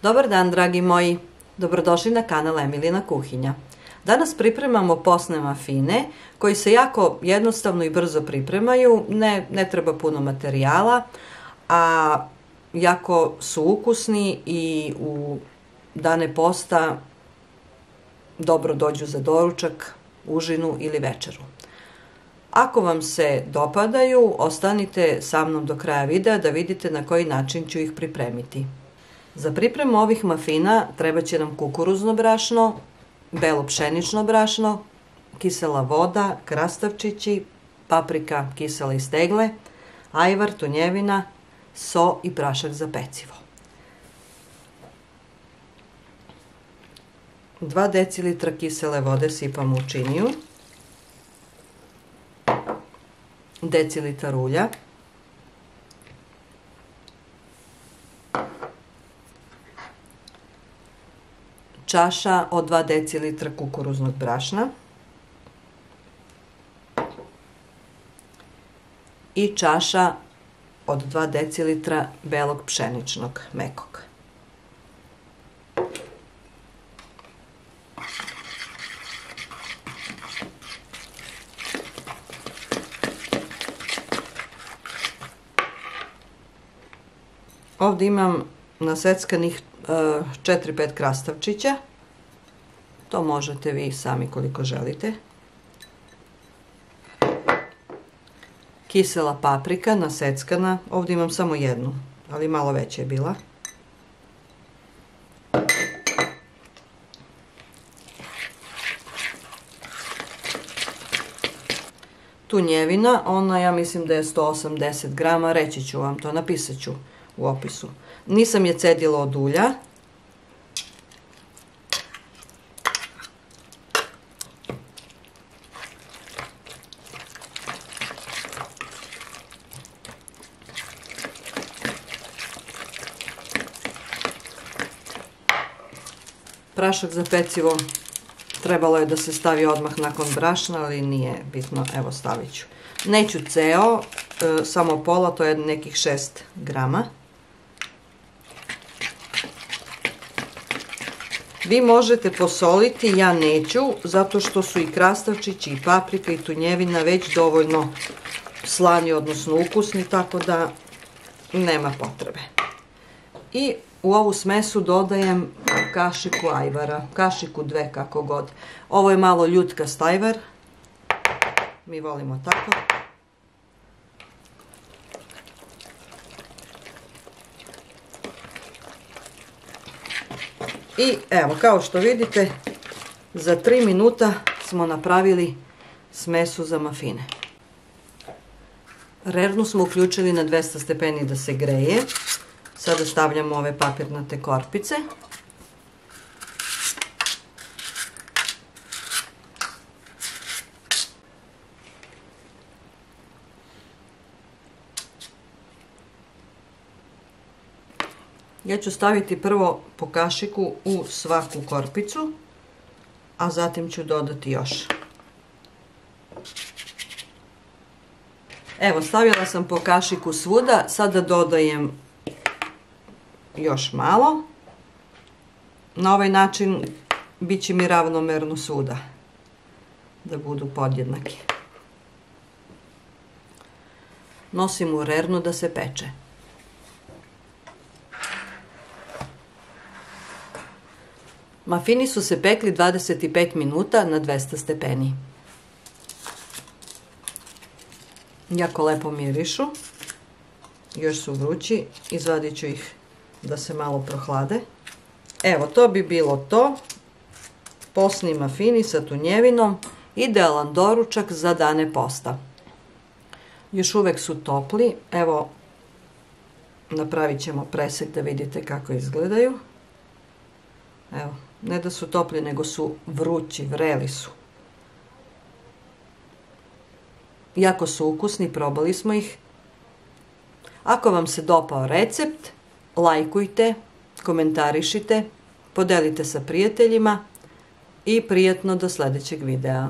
Dobar dan, dragi moji. Dobrodošli na kanal Emilina kuhinja. Danas pripremamo posne mafine koji se jako jednostavno i brzo pripremaju. Ne treba puno materijala, a jako su ukusni i u dane posta dobro dođu za doručak, užinu ili večeru. Ako vam se dopadaju, ostanite sa mnom do kraja videa da vidite na koji način ću ih pripremiti. Za pripremu ovih mafina treba će nam kukuruzno brašno, belo pšenično brašno, kisela voda, krastavčići, paprika kisela iz tegle, ajvar, tunjevina, so i prašak za pecivo. 2 decilitra kisele vode sipamo u činiju, decilitar ulja, čaša od 2 decilitra kukuruznog brašna i čaša od 2 decilitra belog pšeničnog mekog. Ovdje imam naseckanih 4-5 krastavčića, to možete vi sami koliko želite. Kisela paprika naseckana, ovdje imam samo jednu, ali malo veća je bila. Tunjevina, ona ja mislim da je 180 grama, reći ću vam to, napisat ću u opisu. Nisam je cedila od ulja. Prašak za pecivo trebalo je da se stavi odmah nakon brašna, ali nije bitno, evo stavit ću. Neću ceo, samo pola, to je nekih 6 grama. Vi možete posoliti, ja neću, zato što su i krastavčići, i paprika, i tunjevina već dovoljno slani, odnosno ukusni, tako da nema potrebe. I u ovu smesu dodajem kašiku ajvara, kašiku 2 kako god. Ovo je malo ljutkast ajvar, mi volimo tako. I evo, kao što vidite, za 3 minuta smo napravili smesu za mafine. Rernu smo uključili na 200 stepeni da se greje. Sada stavljamo ove papirnate korpice. Ja ću staviti prvo po kašiku u svaku korpicu, a zatim ću dodati još. Evo, stavila sam po kašiku svuda, sada dodajem još malo. Na ovaj način bit će mi ravnomerno svuda, da budu podjednaki. Nosim u rernu da se peče. Mafini su se pekli 25 minuta na 200 stepeni. Jako lepo mirišu. Još su vrući. Izvadit ću ih da se malo prohlade. Evo, to bi bilo to. Posni mafini sa tunjevinom. Idealan doručak za dane posta. Još uvek su topli. Evo, napravit ćemo presek da vidite kako izgledaju. Evo, ne da su topli, nego su vrući, vreli su. Jako su ukusni, probali smo ih. Ako vam se dopao recept, lajkujte, komentarišite, podelite sa prijateljima i prijatno do sljedećeg videa.